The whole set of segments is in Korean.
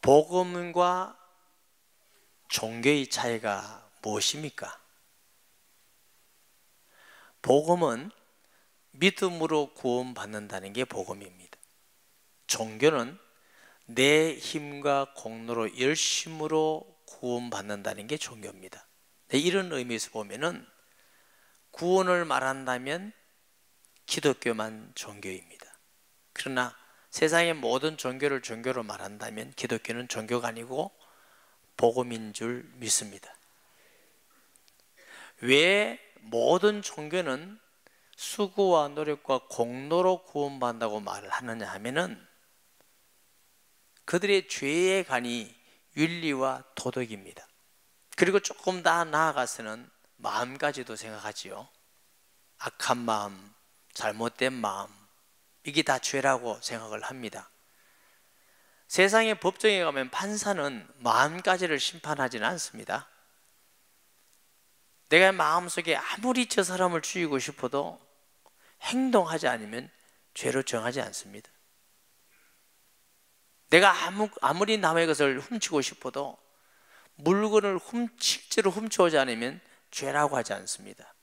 복음과 종교의 차이가 무엇입니까? 복음은 믿음으로 구원받는다는 게 복음입니다. 종교는 내 힘과 공로로 열심으로 구원받는다는 게 종교입니다. 이런 의미에서 보면은 구원을 말한다면 기독교만 종교입니다. 그러나 세상의 모든 종교를 종교로 말한다면 기독교는 종교가 아니고 복음인 줄 믿습니다. 왜 모든 종교는 수고와 노력과 공로로 구원받는다고 말을 하느냐 하면은 그들의 죄의 간이 윤리와 도덕입니다. 그리고 조금 더 나아가서는 마음까지도 생각하지요. 악한 마음, 잘못된 마음, 이게 다 죄라고 생각을 합니다. 세상의 법정에 가면 판사는 마음까지를 심판하지는 않습니다. 내가 마음속에 아무리 저 사람을 죽이고 싶어도 행동하지 않으면 죄로 정하지 않습니다. 내가 아무리 남의 것을 훔치고 싶어도 물건을 실제로 훔쳐오지 않으면 죄라고 하지 않습니다.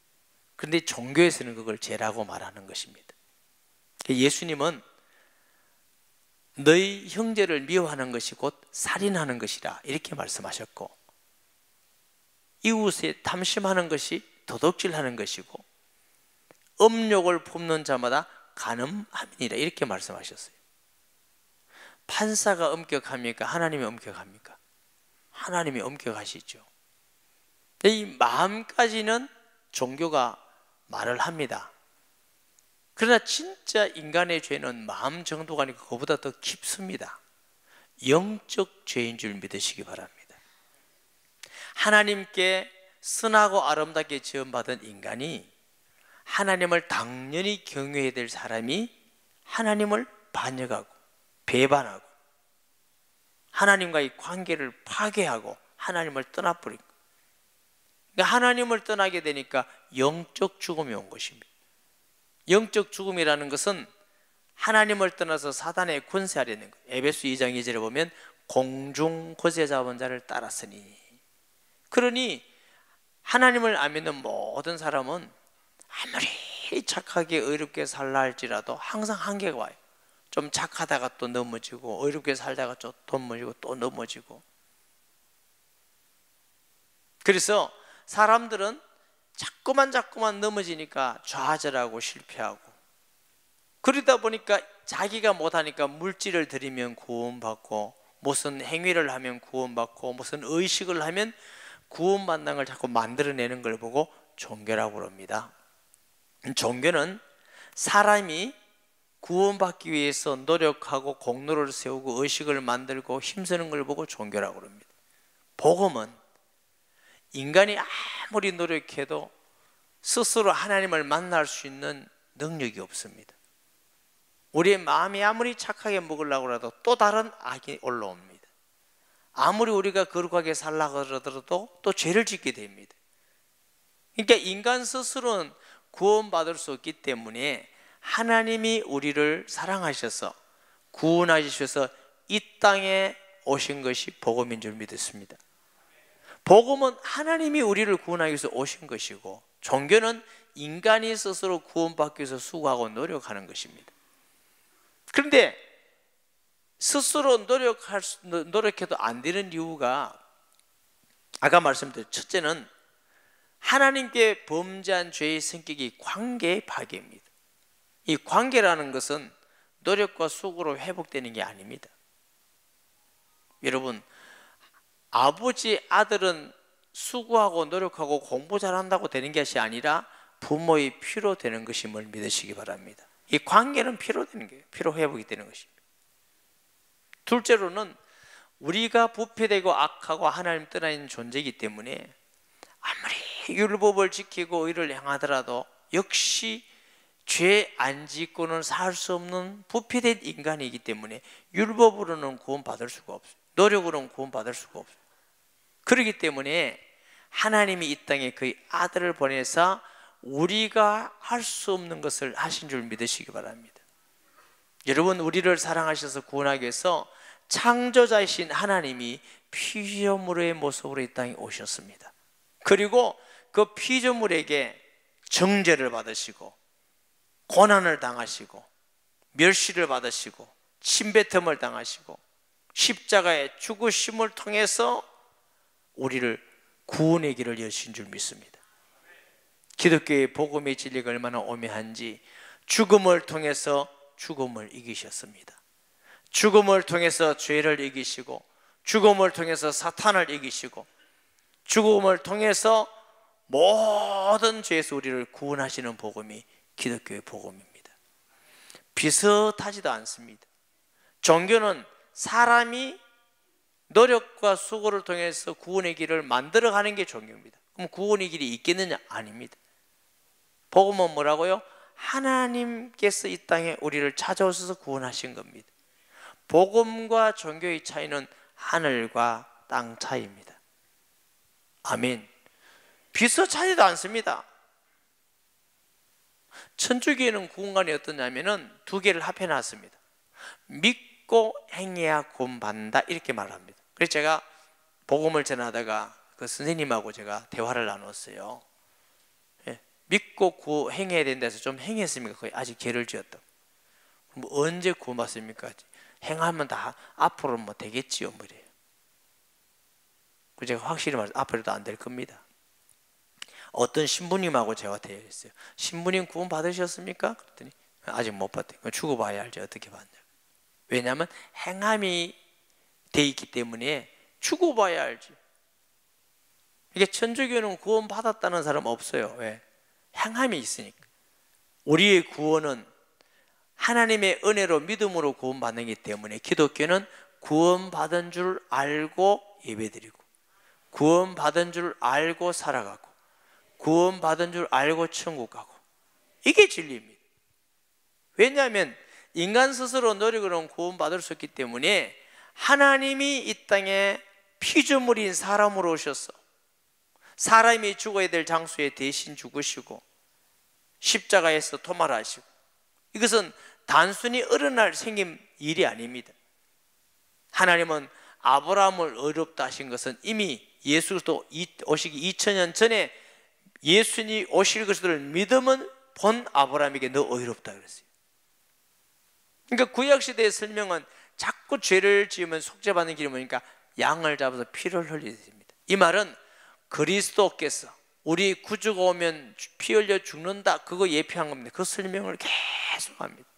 그런데 종교에서는 그걸 죄라고 말하는 것입니다. 예수님은 너희 형제를 미워하는 것이 곧 살인하는 것이라 이렇게 말씀하셨고, 이웃에 탐심하는 것이 도둑질하는 것이고 음욕을 품는 자마다 간음함이니라 이렇게 말씀하셨어요. 판사가 엄격합니까? 하나님이 엄격합니까? 하나님이 엄격하시죠. 이 마음까지는 종교가 말을 합니다. 그러나 진짜 인간의 죄는 마음 정도가 아니고 그보다 더 깊습니다. 영적 죄인 줄 믿으시기 바랍니다. 하나님께 선하고 아름답게 지음받은 인간이 하나님을 당연히 경외해야 될 사람이 하나님을 반역하고 배반하고 하나님과의 관계를 파괴하고 하나님을 떠나버리고, 그러니까 하나님을 떠나게 되니까 영적 죽음이 온 것입니다. 영적 죽음이라는 것은 하나님을 떠나서 사단의 권세하려는 거예요. 에베소 2장 2절에 보면 공중 권세 잡은 자를 따랐으니, 그러니 하나님을 안 믿는 모든 사람은 아무리 착하게 의롭게 살라 할지라도 항상 한계가 와요. 좀 착하다가 또 넘어지고 의롭게 살다가 또 넘어지고 또 넘어지고. 그래서 사람들은 자꾸만 넘어지니까 좌절하고 실패하고, 그러다 보니까 자기가 못하니까 물질을 드리면 구원받고, 무슨 행위를 하면 구원받고, 무슨 의식을 하면 구원받는 걸 자꾸 만들어내는 걸 보고 종교라고 합니다. 종교는 사람이 구원받기 위해서 노력하고 공로를 세우고 의식을 만들고 힘쓰는 걸 보고 종교라고 합니다. 복음은 인간이 아무리 노력해도 스스로 하나님을 만날 수 있는 능력이 없습니다. 우리의 마음이 아무리 착하게 먹으려고 해도 또 다른 악이 올라옵니다. 아무리 우리가 거룩하게 살려고 하더라도 또 죄를 짓게 됩니다. 그러니까 인간 스스로는 구원받을 수 없기 때문에 하나님이 우리를 사랑하셔서 구원하셔서 이 땅에 오신 것이 복음인 줄 믿습니다. 복음은 하나님이 우리를 구원하기 위해서 오신 것이고, 종교는 인간이 스스로 구원받기 위해서 수고하고 노력하는 것입니다. 그런데 스스로 노력해도 안 되는 이유가, 아까 말씀드린 첫째는 하나님께 범죄한 죄의 성격이 관계의 파괴입니다. 이 관계라는 것은 노력과 수고로 회복되는 게 아닙니다. 여러분, 아버지 아들은 수고하고 노력하고 공부 잘한다고 되는 것이 아니라 부모의 피로 되는 것임을 믿으시기 바랍니다. 이 관계는 피로 되는 거예요. 피로 회복이 되는 것입니다. 둘째로는 우리가 부패되고 악하고 하나님 떠나 있는 존재이기 때문에 아무리 율법을 지키고 의를 행하더라도 역시 죄 안 짓고는 살 수 없는 부패된 인간이기 때문에 율법으로는 구원받을 수가 없어요. 노력으로는 구원받을 수가 없어요. 그렇기 때문에 하나님이 이 땅에 그의 아들을 보내서 우리가 할 수 없는 것을 하신 줄 믿으시기 바랍니다. 여러분, 우리를 사랑하셔서 구원하기 위해서 창조자이신 하나님이 피조물의 모습으로 이 땅에 오셨습니다. 그리고 그 피조물에게 정죄를 받으시고 고난을 당하시고 멸시를 받으시고 침뱉음을 당하시고 십자가의 죽으심을 통해서 우리를 구원의 길을 여신 줄 믿습니다. 기독교의 복음의 진리가 얼마나 오묘한지 죽음을 통해서 죽음을 이기셨습니다. 죽음을 통해서 죄를 이기시고 죽음을 통해서 사탄을 이기시고 죽음을 통해서 모든 죄에서 우리를 구원하시는 복음이 기독교의 복음입니다. 비슷하지도 않습니다. 종교는 사람이 노력과 수고를 통해서 구원의 길을 만들어가는 게 종교입니다. 그럼 구원의 길이 있겠느냐? 아닙니다. 복음은 뭐라고요? 하나님께서 이 땅에 우리를 찾아오셔서 구원하신 겁니다. 복음과 종교의 차이는 하늘과 땅 차이입니다. 아멘. 비슷하지도 않습니다. 천주교에는 구원관이 어떠냐면은 두 개를 합해놨습니다. 믿고 행해야 구원받는다 이렇게 말합니다. 그래서 제가 복음을 전하다가 그 선생님하고 제가 대화를 나눴어요. 예, 믿고 행해야 된다 해서 좀 행했습니까? 거의 아직 죄를 지었다. 뭐 언제 구원받습니까? 행하면 다 앞으로는 뭐 되겠지요, 뭐 이래요. 제가 확실히 말해서 앞으로도 안 될 겁니다. 어떤 신부님하고 제가 대화했어요. 신부님 구원 받으셨습니까? 그랬더니 아직 못 받대요. 죽어봐야 알지 어떻게 받냐. 왜냐하면 행함이 돼 있기 때문에 죽어봐야 알지. 이게 천주교는 구원 받았다는 사람 없어요. 왜? 행함이 있으니까. 우리의 구원은 하나님의 은혜로 믿음으로 구원받는 기 때문에 기독교는 구원받은 줄 알고 예배드리고 구원받은 줄 알고 살아가고 구원받은 줄 알고 천국 가고 이게 진리입니다. 왜냐하면 인간 스스로 노력으로는 구원받을 수 없기 때문에 하나님이 이 땅에 피조물인 사람으로 오셔서 사람이 죽어야 될 장소에 대신 죽으시고 십자가에서 도말하시고 이것은 단순히 어느 날 생긴 일이 아닙니다. 하나님은 아브라함을 어렵다 하신 것은 이미 예수도 오시기 2000년 전에 예수님이 오실 것을 믿음은 본 아브라함에게 너 어이롭다 그랬어요. 그러니까 구약시대의 설명은 자꾸 죄를 지으면 속죄받는 길이 뭐니까 양을 잡아서 피를 흘려야 됩니다. 이 말은 그리스도께서 우리 구주가 오면 피 흘려 죽는다 그거 예표한 겁니다. 그 설명을 계속 합니다.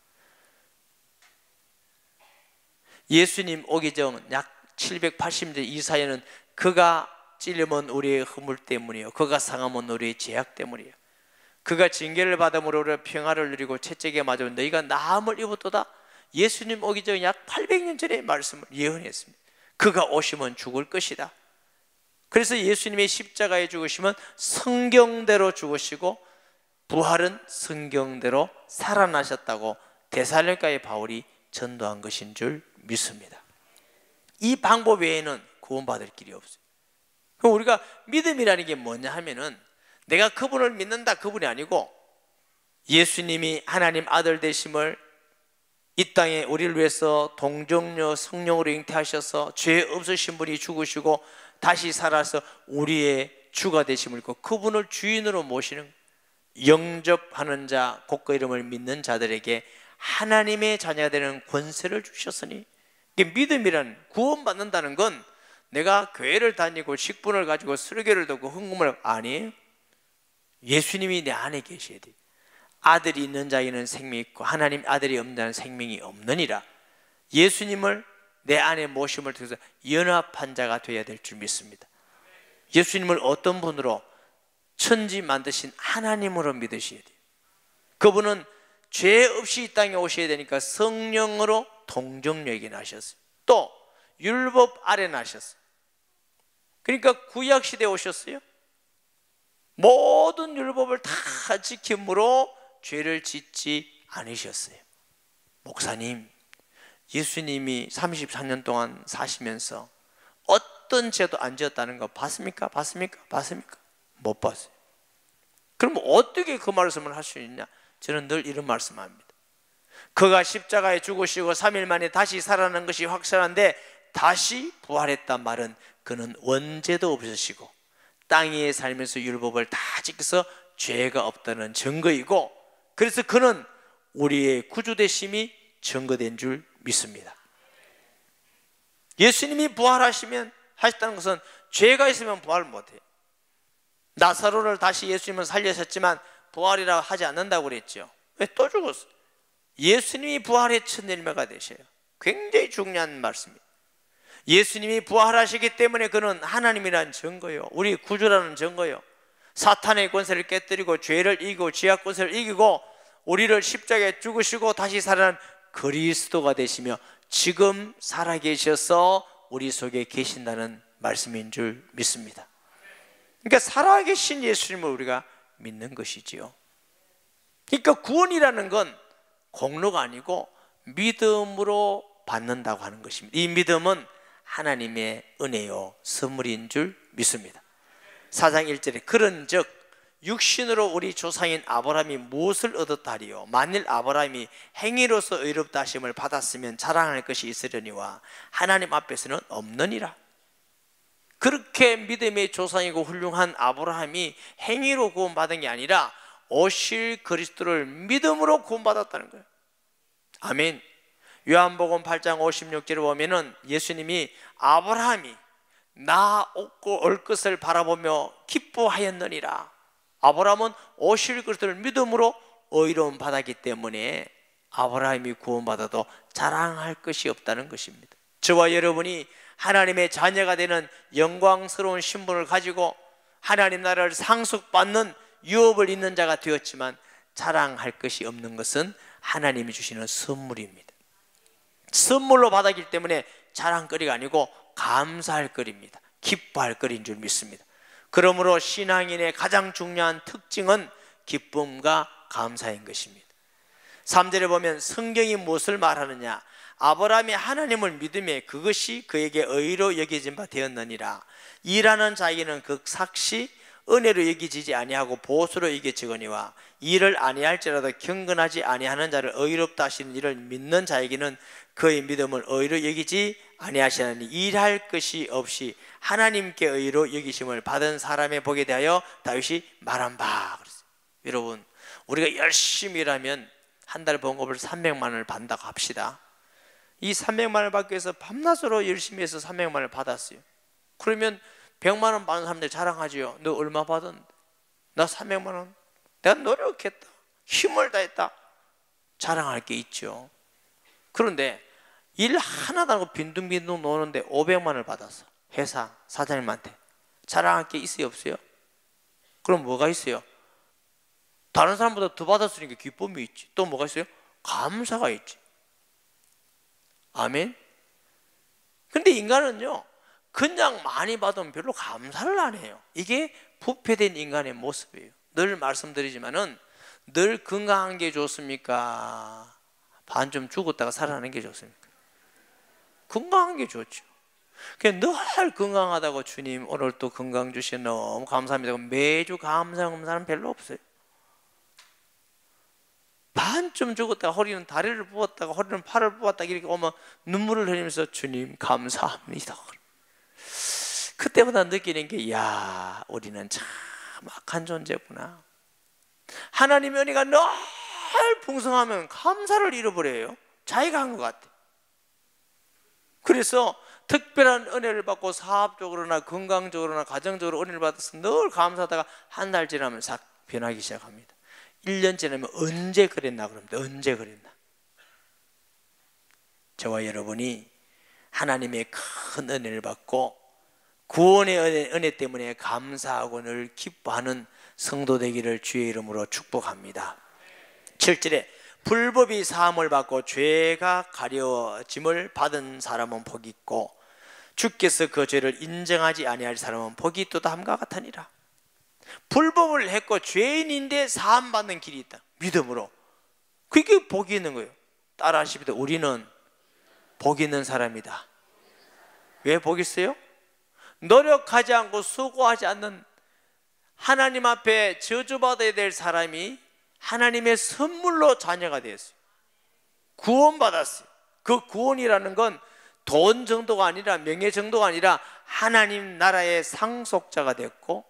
예수님 오기 전 약 780년 이사야는 그가 찔림은 우리의 허물 때문이요 그가 상함은 우리의 죄악 때문이요 그가 징계를 받음으로 우리가 평화를 누리고 채찍에 맞아 너희가 나음을 입었도다. 예수님 오기 전 약 800년 전에 말씀을 예언했습니다. 그가 오시면 죽을 것이다. 그래서 예수님의 십자가에 죽으시면 성경대로 죽으시고 부활은 성경대로 살아나셨다고 데살로니가의 바울이 전도한 것인 줄 믿습니다. 이 방법 외에는 구원받을 길이 없어요. 그럼 우리가 믿음이라는 게 뭐냐 하면은 내가 그분을 믿는다 그분이 아니고 예수님이 하나님 아들 되심을 이 땅에 우리를 위해서 동정녀 성령으로 잉태하셔서 죄 없으신 분이 죽으시고 다시 살아서 우리의 주가 되심을 믿고 그분을 주인으로 모시는 영접하는 자 곧 그 이름을 믿는 자들에게 하나님의 자녀가 되는 권세를 주셨으니 이게 믿음이란 구원받는다는 건 내가 교회를 다니고 식분을 가지고 설교를 듣고 헌금을 아니에요. 예수님이 내 안에 계셔야 돼요. 아들이 있는 자에는 생명이 있고 하나님 아들이 없는 자는 생명이 없느니라. 예수님을 내 안에 모심을 통해서 연합한 자가 되어야 될 줄 믿습니다. 예수님을 어떤 분으로 천지 만드신 하나님으로 믿으셔야 돼요. 그분은 죄 없이 이 땅에 오셔야 되니까 성령으로 동정녀에게 나셨어요. 또 율법 아래 나셨어요. 그러니까 구약시대에 오셨어요. 모든 율법을 다 지킴으로 죄를 짓지 않으셨어요. 목사님, 예수님이 34년 동안 사시면서 어떤 죄도 안 지었다는 거 봤습니까? 봤습니까? 봤습니까? 못 봤어요. 그럼 어떻게 그 말씀을 할 수 있냐? 저는 늘 이런 말씀합니다. 그가 십자가에 죽으시고 3일 만에 다시 살아난 것이 확실한데, 다시 부활했단 말은 그는 원죄도 없으시고 땅 위에 살면서 율법을 다 지켜서 죄가 없다는 증거이고, 그래서 그는 우리의 구주되심이 증거된 줄 믿습니다. 예수님이 부활하시면 하셨다는 것은 죄가 있으면 부활 못해요. 나사로를 다시 예수님은 살리셨지만 부활이라고 하지 않는다고 그랬죠. 왜? 또 죽었어요. 예수님이 부활의 첫 열매가 되셔요. 굉장히 중요한 말씀입니다. 예수님이 부활하시기 때문에 그는 하나님이라는 증거요, 우리 구주라는 증거요, 사탄의 권세를 깨뜨리고 죄를 이기고 지악 권세를 이기고 우리를 십자가에 죽으시고 다시 살아난 그리스도가 되시며 지금 살아계셔서 우리 속에 계신다는 말씀인 줄 믿습니다. 그러니까 살아계신 예수님을 우리가 믿는 것이지요. 그러니까 구원이라는 건 공로가 아니고 믿음으로 받는다고 하는 것입니다. 이 믿음은 하나님의 은혜요 선물인 줄 믿습니다. 4장 1절에 그런즉 육신으로 우리 조상인 아브라함이 무엇을 얻었다 하리요? 만일 아브라함이 행위로서 의롭다 하심을 받았으면 자랑할 것이 있으려니와 하나님 앞에서는 없느니라. 그렇게 믿음의 조상이고 훌륭한 아브라함이 행위로 구원받은 게 아니라 오실 그리스도를 믿음으로 구원받았다는 거예요. 아멘. 요한복음 8장 56절에 보면은 예수님이 아브라함이 나 얻고 올 것을 바라보며 기뻐하였느니라. 아브라함은 오실 그리스도를 믿음으로 의로움 받았기 때문에 아브라함이 구원받아도 자랑할 것이 없다는 것입니다. 저와 여러분이 하나님의 자녀가 되는 영광스러운 신분을 가지고 하나님 나라를 상속받는 유업을 있는 자가 되었지만 자랑할 것이 없는 것은 하나님이 주시는 선물입니다. 선물로 받았기 때문에 자랑거리가 아니고 감사할 거리입니다. 기뻐할 거리인 줄 믿습니다. 그러므로 신앙인의 가장 중요한 특징은 기쁨과 감사인 것입니다. 3절에 보면 성경이 무엇을 말하느냐? 아브라함이 하나님을 믿음에 그것이 그에게 의로 여겨진 바 되었느니라. 일하는 자에게는 그 삭시 은혜로 여기지지 아니하고 보수로 여겨지거니와 일을 아니할지라도 경건하지 아니하는 자를 의롭다 하시는 이를 믿는 자에게는 그의 믿음을 의로 여기지 아니하시나니 일할 것이 없이 하나님께 의로 여기심을 받은 사람의 복에 대하여 다윗이 말한 바 그랬어요. 여러분, 우리가 열심히 일하면 한 달 봉급을 300만 원을 받는다고 합시다. 이 300만 원을 받기 위해서 밤낮으로 열심히 해서 300만 원을 받았어요. 그러면 100만 원 받는 사람들 자랑하지요. 너 얼마 받았는데? 나 300만 원. 내가 노력했다, 힘을 다했다, 자랑할 게 있죠. 그런데 일 하나도 안 하고 빈둥빈둥 노는데 500만 원을 받았어. 회사 사장님한테 자랑할 게 있어요 없어요? 그럼 뭐가 있어요? 다른 사람보다 더 받았으니까 기쁨이 있지. 또 뭐가 있어요? 감사가 있지. 아멘. 근데 인간은요 그냥 많이 받으면 별로 감사를 안 해요. 이게 부패된 인간의 모습이에요. 늘 말씀드리지만은 늘 건강한 게 좋습니까? 반쯤 죽었다가 살아나는 게 좋습니까? 건강한 게 좋죠. 그냥 늘 건강하다고 주님 오늘 또 건강 주셔서 너무 감사합니다. 매주 감사하는 사람 별로 없어요. 반쯤 죽었다가 허리는 다리를 부었다가 허리는 팔을 부었다가 이렇게 오면 눈물을 흘리면서 주님 감사합니다. 그때보다 느끼는 게 야 우리는 참 악한 존재구나. 하나님의 은혜가 늘 풍성하면 감사를 잃어버려요. 자기가 한 것 같아. 그래서 특별한 은혜를 받고 사업적으로나 건강적으로나 가정적으로 은혜를 받아서 늘 감사하다가 한 달 지나면 싹 변하기 시작합니다. 1년 지나면 언제 그랬나 그럽니다. 언제 그랬나. 저와 여러분이 하나님의 큰 은혜를 받고 구원의 은혜 때문에 감사하고 늘 기뻐하는 성도 되기를 주의 이름으로 축복합니다. 7절에 불법이 사함을 받고 죄가 가려짐을 받은 사람은 복이 있고 주께서 그 죄를 인정하지 아니할 사람은 복이 있도다 함과 같으니라. 불법을 했고 죄인인데 사함 받는 길이 있다. 믿음으로. 그게 복이 있는 거예요. 따라 하십니다. 우리는 복 있는 사람이다. 왜 복 있어요? 노력하지 않고 수고하지 않는 하나님 앞에 저주받아야 될 사람이 하나님의 선물로 자녀가 되었어요. 구원받았어요. 그 구원이라는 건 돈 정도가 아니라, 명예 정도가 아니라 하나님 나라의 상속자가 됐고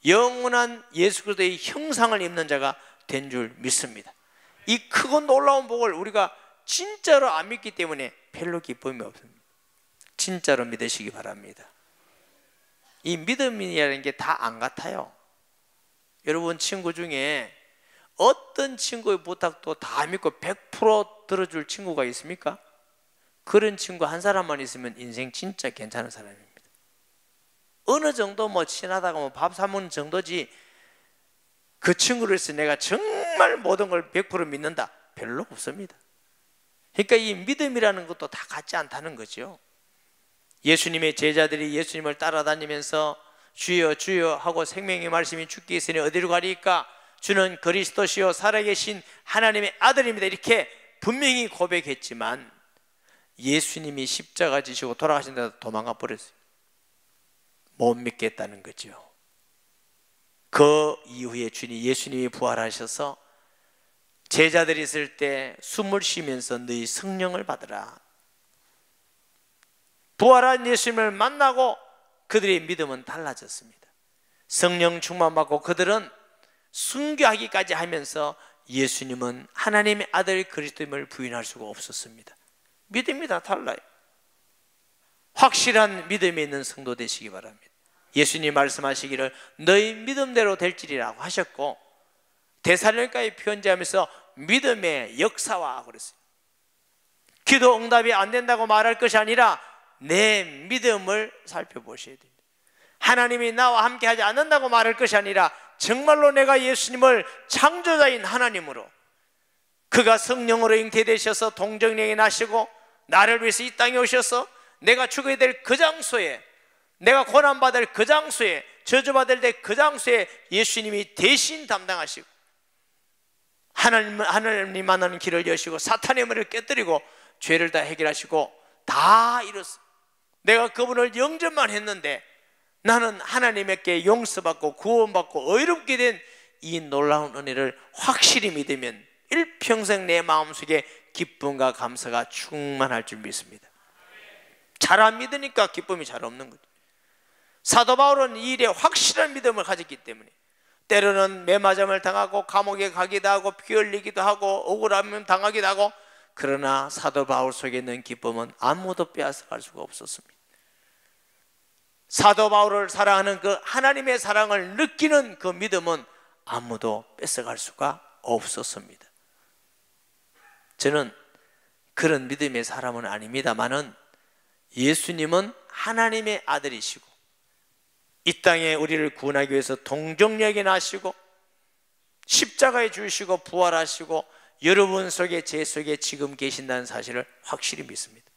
영원한 예수 그리스도의 형상을 입는 자가 된 줄 믿습니다. 이 크고 놀라운 복을 우리가 진짜로 안 믿기 때문에 별로 기쁨이 없습니다. 진짜로 믿으시기 바랍니다. 이 믿음이라는 게 다 안 같아요. 여러분 친구 중에 어떤 친구의 부탁도 다 믿고 100% 들어줄 친구가 있습니까? 그런 친구 한 사람만 있으면 인생 진짜 괜찮은 사람입니다. 어느 정도 뭐 친하다가 뭐 밥 사먹는 정도지, 그 친구를 해서 내가 정말 모든 걸 100% 믿는다, 별로 없습니다. 그러니까 이 믿음이라는 것도 다 같지 않다는 거죠. 예수님의 제자들이 예수님을 따라다니면서 주여 주여 하고 생명의 말씀이 주께 있으니 어디로 가리까? 주는 그리스도시요 살아계신 하나님의 아들입니다, 이렇게 분명히 고백했지만 예수님이 십자가 지시고 돌아가신 데다 도망가 버렸어요. 못 믿겠다는 거죠. 그 이후에 예수님이 부활하셔서 제자들이 있을 때 숨을 쉬면서 너희 성령을 받으라. 부활한 예수님을 만나고 그들의 믿음은 달라졌습니다. 성령 충만받고 그들은 순교하기까지 하면서 예수님은 하나님의 아들 그리스도임을 부인할 수가 없었습니다. 믿음이 다 달라요. 확실한 믿음이 있는 성도 되시기 바랍니다. 예수님 말씀하시기를 너희 믿음대로 될지리라고 하셨고, 데살로니가에 편지하면서 믿음의 역사와 그랬어요. 기도 응답이 안 된다고 말할 것이 아니라 내 믿음을 살펴보셔야 됩니다. 하나님이 나와 함께 하지 않는다고 말할 것이 아니라 정말로 내가 예수님을 창조자인 하나님으로, 그가 성령으로 잉태되셔서 동정령이 나시고 나를 위해서 이 땅에 오셔서 내가 죽어야 될 그 장소에, 내가 고난받을 그 장소에, 저주받을 때 그 장소에 예수님이 대신 담당하시고 하나님 만나는 길을 여시고 사탄의 머리를 깨뜨리고 죄를 다 해결하시고 다 이뤘어. 내가 그분을 영접만 했는데 나는 하나님께 용서받고 구원받고 의롭게 된 이 놀라운 은혜를 확실히 믿으면 일평생 내 마음속에 기쁨과 감사가 충만할 줄 믿습니다. 잘 안 믿으니까 기쁨이 잘 없는 거죠. 사도 바울은 이 일에 확실한 믿음을 가졌기 때문에 때로는 매맞음을 당하고 감옥에 가기도 하고 피 흘리기도 하고 억울함을 당하기도 하고, 그러나 사도 바울 속에 있는 기쁨은 아무도 빼앗아갈 수가 없었습니다. 사도 바울을 사랑하는 그 하나님의 사랑을 느끼는 그 믿음은 아무도 뺏어갈 수가 없었습니다. 저는 그런 믿음의 사람은 아닙니다만은 예수님은 하나님의 아들이시고 이 땅에 우리를 구원하기 위해서 동정역에 나시고 십자가에 죽으시고 부활하시고 여러분 속에 제 속에 지금 계신다는 사실을 확실히 믿습니다.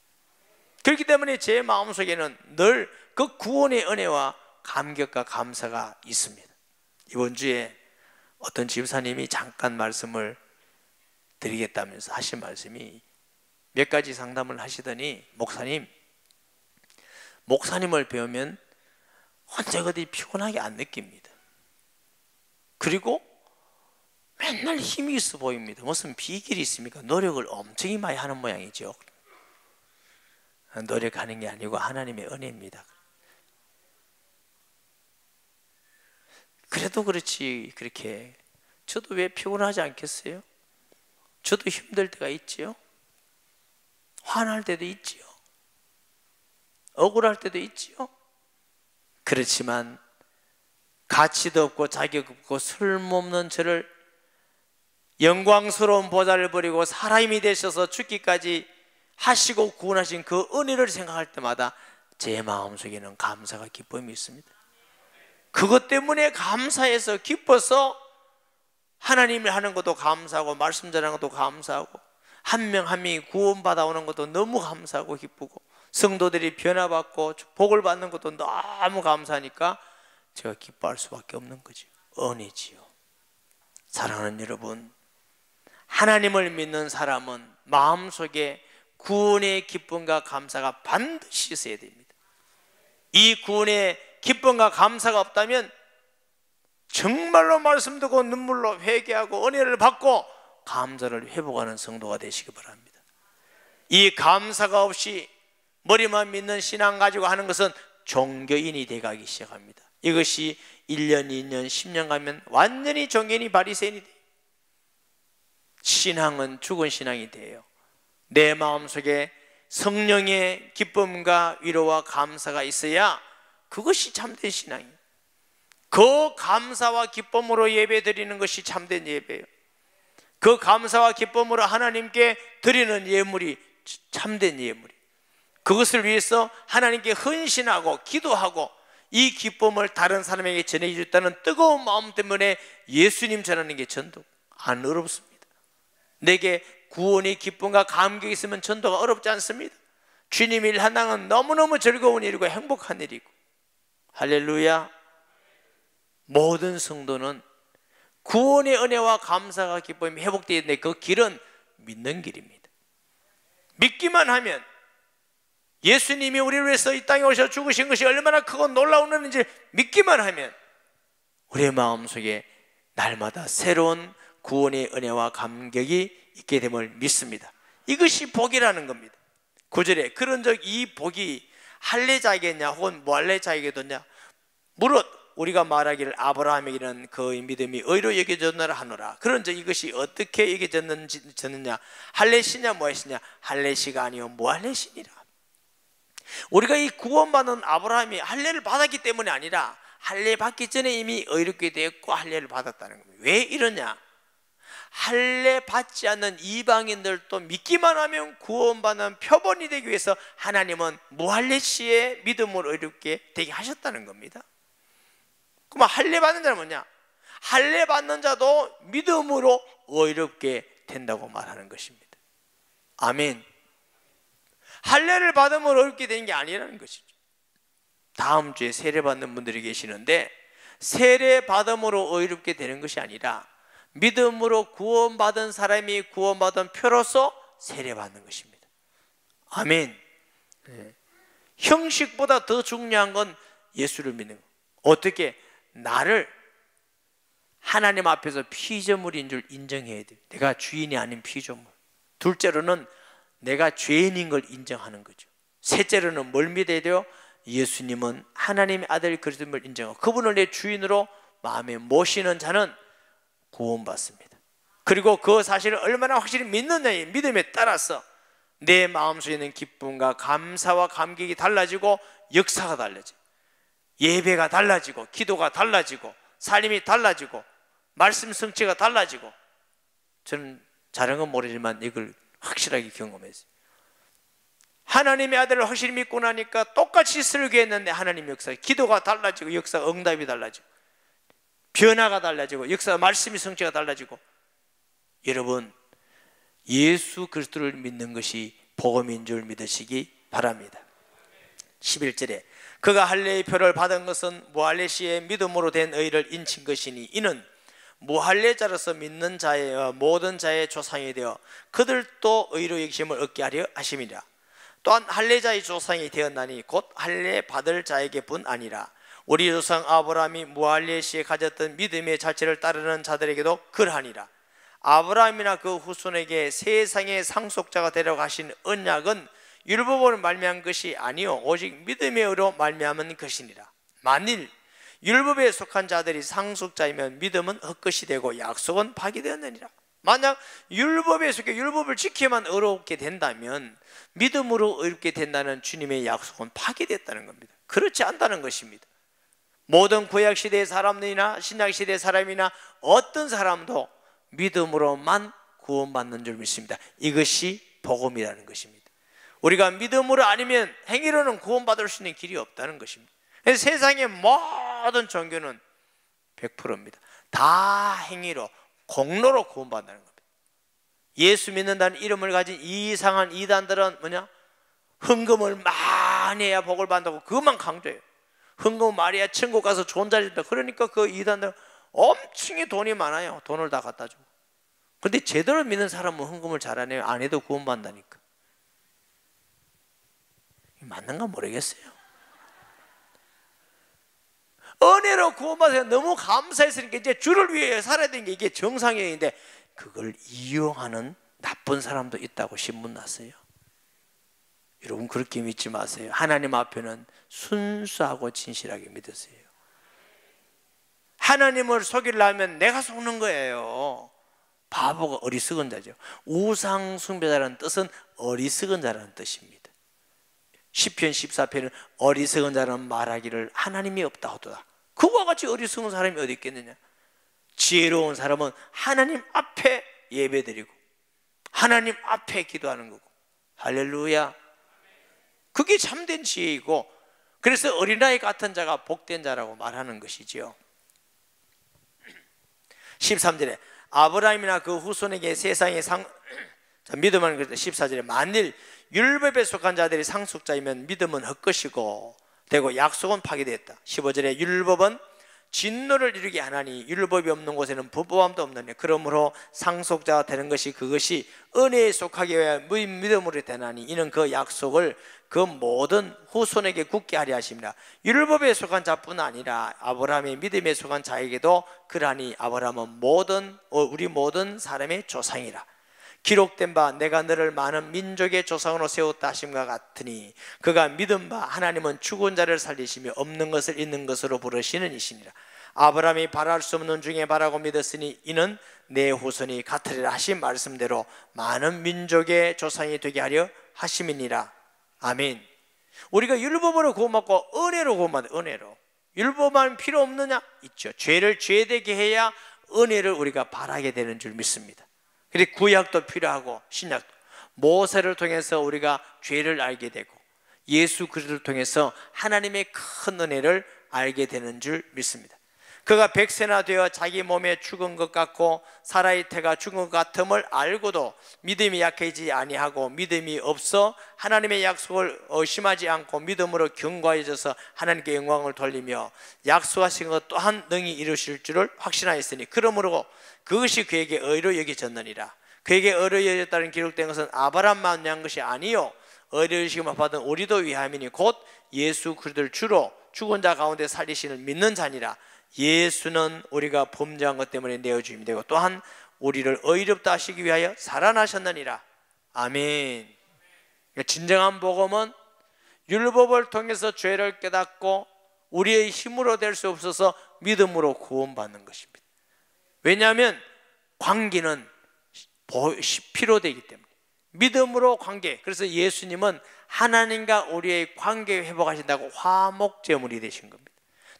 그렇기 때문에 제 마음속에는 늘 그 구원의 은혜와 감격과 감사가 있습니다. 이번 주에 어떤 집사님이 잠깐 말씀을 드리겠다면서 하신 말씀이, 몇 가지 상담을 하시더니 목사님을 배우면 언제 어디 피곤하게 안 느낍니다. 그리고 맨날 힘이 있어 보입니다. 무슨 비결이 있습니까? 노력을 엄청 많이 하는 모양이죠. 노력하는 게 아니고 하나님의 은혜입니다. 그래도 그렇지, 그렇게 저도 왜 피곤하지 않겠어요? 저도 힘들 때가 있지요. 화날 때도 있지요. 억울할 때도 있지요. 그렇지만 가치도 없고 자격 없고 쓸모없는 저를 영광스러운 보좌를 버리고 사람이 되셔서 죽기까지 하시고 구원하신 그 은혜를 생각할 때마다 제 마음속에는 감사가 기쁨이 있습니다. 그것 때문에 감사해서 기뻐서 하나님이 하는 것도 감사하고 말씀 전하는 것도 감사하고 한 명 한 명이 구원받아 오는 것도 너무 감사하고 기쁘고 성도들이 변화받고 복을 받는 것도 너무 감사하니까 제가 기뻐할 수밖에 없는 거죠. 은혜지요. 사랑하는 여러분, 하나님을 믿는 사람은 마음속에 구원의 기쁨과 감사가 반드시 있어야 됩니다. 이 구원의 기쁨과 감사가 없다면 정말로 말씀 듣고 눈물로 회개하고 은혜를 받고 감사를 회복하는 성도가 되시기 바랍니다. 이 감사가 없이 머리만 믿는 신앙 가지고 하는 것은 종교인이 돼가기 시작합니다. 이것이 1년, 2년, 10년 가면 완전히 종교인이 바리새인이 돼요. 신앙은 죽은 신앙이 돼요. 내 마음속에 성령의 기쁨과 위로와 감사가 있어야 그것이 참된 신앙이에요. 그 감사와 기쁨으로 예배 드리는 것이 참된 예배예요. 그 감사와 기쁨으로 하나님께 드리는 예물이 참된 예물이에요. 그것을 위해서 하나님께 헌신하고 기도하고 이 기쁨을 다른 사람에게 전해주겠다는 뜨거운 마음 때문에 예수님 전하는 게 전도 안 어렵습니다. 내게 구원의 기쁨과 감격이 있으면 전도가 어렵지 않습니다. 주님 일 하나는 너무너무 즐거운 일이고 행복한 일이고, 할렐루야. 모든 성도는 구원의 은혜와 감사가 기쁨이 회복되어 있는데 그 길은 믿는 길입니다. 믿기만 하면, 예수님이 우리를 위해서 이 땅에 오셔 죽으신 것이 얼마나 크고 놀라운 은혜인지 믿기만 하면 우리의 마음속에 날마다 새로운 구원의 은혜와 감격이 있게 됨을 믿습니다. 이것이 복이라는 겁니다. 9절에 그런즉 이 복이 할례자에게냐 혹은 무할례자에게도냐, 무릇 우리가 말하기를 아브라함에게는 그의 믿음이 의로 여겨졌느라 하노라. 그런즉 이것이 어떻게 여겨졌느냐, 할례시냐 무할례시냐, 할례시가 아니요 무할례시니라. 우리가 이 구원받은 아브라함이 할례를 받았기 때문이 아니라 할례 받기 전에 이미 의롭게 되었고 할례를 받았다는 겁니다. 왜 이러냐? 할례 받지 않는 이방인들도 믿기만 하면 구원받는 표본이 되기 위해서 하나님은 무할례시의 믿음으로 의롭게 되게 하셨다는 겁니다. 그럼 할례 받는 자는 뭐냐? 할례 받는 자도 믿음으로 의롭게 된다고 말하는 것입니다. 아멘. 할례를 받으면 의롭게 되는 게 아니라는 것이죠. 다음 주에 세례 받는 분들이 계시는데, 세례 받음으로 의롭게 되는 것이 아니라 믿음으로 구원받은 사람이 구원받은 표로서 세례 받는 것입니다. 아멘. 네. 형식보다 더 중요한 건 예수를 믿는 것. 어떻게? 나를 하나님 앞에서 피조물인 줄 인정해야 돼요. 내가 주인이 아닌 피조물. 둘째로는 내가 죄인인 걸 인정하는 거죠. 셋째로는 뭘 믿어야 돼요? 예수님은 하나님의 아들 그리스도임을 인정하고 그분을 내 주인으로 마음에 모시는 자는 구원받습니다. 그리고 그 사실을 얼마나 확실히 믿느냐의 믿음에 따라서 내 마음속에 있는 기쁨과 감사와 감격이 달라지고 역사가 달라져요. 예배가 달라지고 기도가 달라지고 삶이 달라지고 말씀 성취가 달라지고, 저는 다른 건 모르지만 이걸 확실하게 경험했어요. 하나님의 아들을 확실히 믿고 나니까 똑같이 설교했는데 하나님 역사, 기도가 달라지고 역사 응답이 달라지고 변화가 달라지고 역사 말씀이 성취가 달라지고. 여러분, 예수 그리스도를 믿는 것이 복음인 줄 믿으시기 바랍니다. 11절에 그가 할례의 표를 받은 것은 무할례시의 믿음으로 된 의를 인친 것이니 이는 무할례자로서 믿는 자의 모든 자의 조상이 되어 그들도 의로 여기심을 얻게 하려 하심이라. 또한 할례자의 조상이 되었나니 곧 할례 받을 자에게뿐 아니라 우리 조상 아브라함이 무할례시에 가졌던 믿음의 자체를 따르는 자들에게도 그러하니라. 아브라함이나 그 후손에게 세상의 상속자가 되려고 하신 언약은 율법으로 말미암은 것이 아니요 오직 믿음의 의로 말미암은 것이니라. 만일 율법에 속한 자들이 상속자이면 믿음은 헛것이 되고 약속은 파기되었느니라. 만약 율법에 속해 율법을 지켜야만 의롭게 된다면 믿음으로 의롭게 된다는 주님의 약속은 파기됐다는 겁니다. 그렇지 않다는 것입니다. 모든 구약시대의 사람들이나 신약시대의 사람이나 어떤 사람도 믿음으로만 구원받는 줄 믿습니다. 이것이 복음이라는 것입니다. 우리가 믿음으로 아니면 행위로는 구원받을 수 있는 길이 없다는 것입니다. 세상의 모든 종교는 100%입니다. 다 행위로, 공로로 구원받는 겁니다. 예수 믿는다는 이름을 가진 이상한 이단들은 뭐냐? 헌금을 많이 해야 복을 받는다고 그것만 강조해요. 헌금 많이 해야 천국 가서 좋은 자리 준다. 그러니까 그 이단들은 엄청히 돈이 많아요. 돈을 다 갖다 주고. 근데 제대로 믿는 사람은 헌금을 잘 안 해요. 안 해도 구원받는다니까. 맞는가 모르겠어요. 은혜로 구원받아서 너무 감사했으니까 이제 주를 위해 살아야 되는 게 이게 정상형인데 그걸 이용하는 나쁜 사람도 있다고 신문 났어요. 여러분 그렇게 믿지 마세요. 하나님 앞에는 순수하고 진실하게 믿으세요. 하나님을 속이려면 내가 속는 거예요. 바보가 어리석은 자죠. 우상 숭배자라는 뜻은 어리석은 자라는 뜻입니다. 시편 14편은 어리석은 자는 말하기를 하나님이 없다 하도다. 그와 같이 어리석은 사람이 어디 있겠느냐. 지혜로운 사람은 하나님 앞에 예배드리고 하나님 앞에 기도하는 거고. 할렐루야. 그게 참된 지혜이고, 그래서 어린아이 같은 자가 복된 자라고 말하는 것이지요. 13절에 아브라함이나 그 후손에게 세상의 믿음은 그랬다. 14절에 만일 율법에 속한 자들이 상속자이면 믿음은 헛것이고 되고 약속은 파기되었다. 15절에 율법은 진노를 이루게 하나니 율법이 없는 곳에는 부부함도 없느니 그러므로 상속자가 되는 것이 그것이 은혜에 속하게 해야 믿음으로 되나니 이는 그 약속을 그 모든 후손에게 굳게 하려 하십니다. 율법에 속한 자뿐 아니라 아브라함의 믿음에 속한 자에게도 그러하니 아브라함은 우리 모든 사람의 조상이라. 기록된 바 내가 너를 많은 민족의 조상으로 세웠다 하심과 같으니 그가 믿은 바 하나님은 죽은 자를 살리시며 없는 것을 있는 것으로 부르시는 이시니라. 아브라함이 바랄 수 없는 중에 바라고 믿었으니 이는 내 후손이 같으리라 하신 말씀대로 많은 민족의 조상이 되게 하려 하심이니라. 아멘. 우리가 율법으로 구원받고 은혜로 구원받아요. 은혜로. 율법만 필요 없느냐? 있죠. 죄를 죄되게 해야 은혜를 우리가 바라게 되는 줄 믿습니다. 그리고 구약도 필요하고 신약도, 모세를 통해서 우리가 죄를 알게 되고 예수 그리스도를 통해서 하나님의 큰 은혜를 알게 되는 줄 믿습니다. 그가 백세나 되어 자기 몸에 죽은 것 같고 사라의 태가 죽은 것 같음을 알고도 믿음이 약해지지 아니하고 믿음이 없어 하나님의 약속을 의심하지 않고 믿음으로 견고해져서 하나님께 영광을 돌리며 약속하신 것 또한 능히 이루실 줄을 확신하였으니 그러므로 그것이 그에게 의로 여겨졌느니라. 그에게 의로 여겨졌다는 기록된 것은 아브라함만 위한 것이 아니요 의로 여기심을 받은 우리도 위함이니 곧 예수 그리스도를 주로 죽은 자 가운데 살리시는 믿는 자니라. 예수는 우리가 범죄한 것 때문에 내어주임이 되고 또한 우리를 의롭다 하시기 위하여 살아나셨느니라. 아멘. 진정한 복음은 율법을 통해서 죄를 깨닫고 우리의 힘으로 될 수 없어서 믿음으로 구원받는 것입니다. 왜냐하면 관계는 필요되기 때문에 믿음으로 관계. 그래서 예수님은 하나님과 우리의 관계 회복하신다고 화목제물이 되신 겁니다.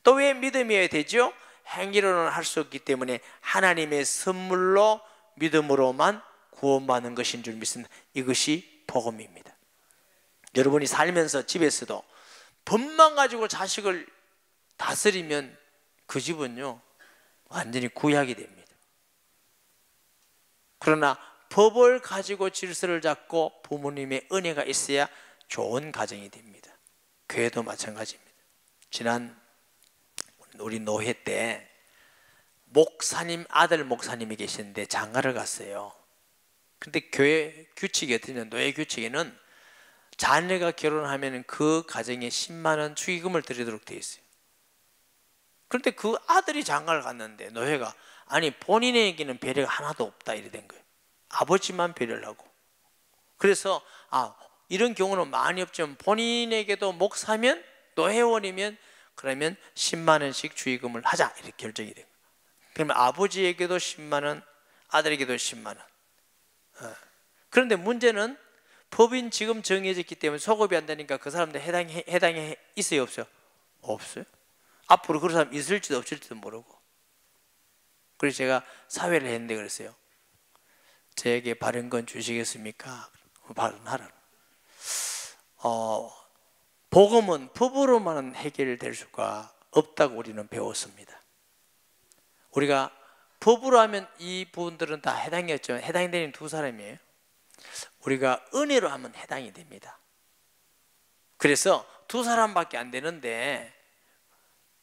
또 왜 믿음이어야 되죠? 행위로는 할 수 없기 때문에 하나님의 선물로 믿음으로만 구원받는 것인 줄 믿습니다. 이것이 복음입니다. 여러분이 살면서 집에서도 법만 가지고 자식을 다스리면 그 집은요 완전히 구약이 됩니다. 그러나 법을 가지고 질서를 잡고 부모님의 은혜가 있어야 좋은 가정이 됩니다. 교회도 마찬가지입니다. 지난 우리 노회 때 아들 목사님이 계시는데 장가를 갔어요. 근데 교회 규칙이 어떠냐, 노예 규칙에는 자녀가 결혼하면 그 가정에 10만 원 축의금을 드리도록 되어 있어요. 그런데 그 아들이 장가를 갔는데 노예가 아니 본인에게는 배려가 하나도 없다 이래 된 거예요. 아버지만 배려를 하고. 그래서 이런 경우는 많이 없지만 본인에게도 목사면 노회원이면 그러면 10만 원씩 축의금을 하자 이렇게 결정이 된 거예요. 그러면 아버지에게도 10만 원, 아들에게도 10만 원. 그런데 문제는 법인 지금 정해졌기 때문에 소급이 안 되니까 그 사람들 해당이 있어요, 없어요? 없어요. 앞으로 그런 사람 있을지도 없을지도 모르고. 그래서 제가 사회를 했는데 그랬어요. 저에게 발언권 주시겠습니까? 발언하라. 복음은 법으로만 해결될 수가 없다고 우리는 배웠습니다. 우리가 법으로 하면 이 부분들은 다 해당이 없지만 해당이 되는 두 사람이에요. 우리가 은혜로 하면 해당이 됩니다. 그래서 두 사람밖에 안 되는데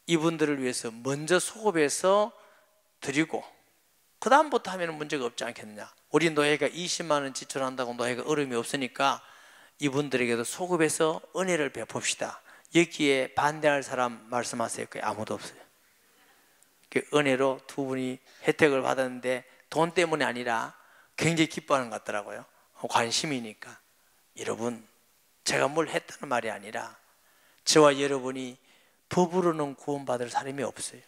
이분들을 위해서 먼저 소급해서 드리고 그 다음부터 하면 문제가 없지 않겠느냐. 우리 노예가 20만 원 지출한다고 노예가 어려움이 없으니까 이분들에게도 소급해서 은혜를 베풉시다. 여기에 반대할 사람 말씀하세요. 아무도 없어요. 그 은혜로 두 분이 혜택을 받았는데 돈 때문이 아니라 굉장히 기뻐하는 것 같더라고요. 관심이니까. 여러분 제가 뭘 했다는 말이 아니라 저와 여러분이 법으로는 구원받을 사람이 없어요.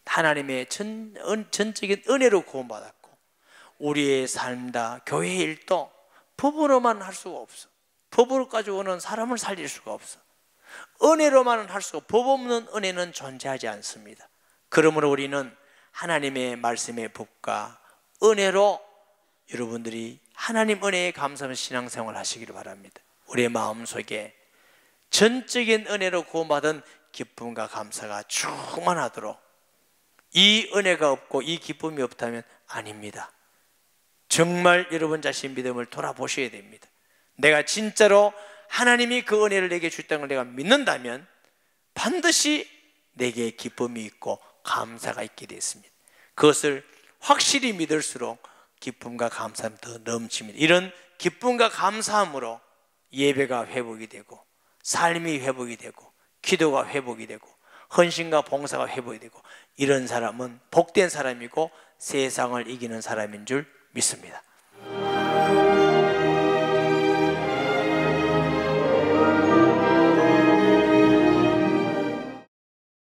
하나님의 전적인 은혜로 구원받았고 우리의 삶다 교회의 일도 법으로만 할 수가 없어. 법으로 가지고는 사람을 살릴 수가 없어. 은혜로만 할 수가, 법 없는 은혜는 존재하지 않습니다. 그러므로 우리는 하나님의 말씀의 법과 은혜로 여러분들이 하나님 은혜에 감사하는 신앙생활 하시기를 바랍니다. 우리의 마음속에 전적인 은혜로 구원받은 기쁨과 감사가 충만하도록, 이 은혜가 없고 이 기쁨이 없다면 아닙니다. 정말 여러분 자신 믿음을 돌아보셔야 됩니다. 내가 진짜로 하나님이 그 은혜를 내게 주셨다는 걸 내가 믿는다면 반드시 내게 기쁨이 있고 감사가 있게 됐습니다. 그것을 확실히 믿을수록 기쁨과 감사함이 더 넘칩니다. 이런 기쁨과 감사함으로 예배가 회복이 되고 삶이 회복이 되고 기도가 회복이 되고 헌신과 봉사가 회복이 되고, 이런 사람은 복된 사람이고 세상을 이기는 사람인 줄 믿습니다.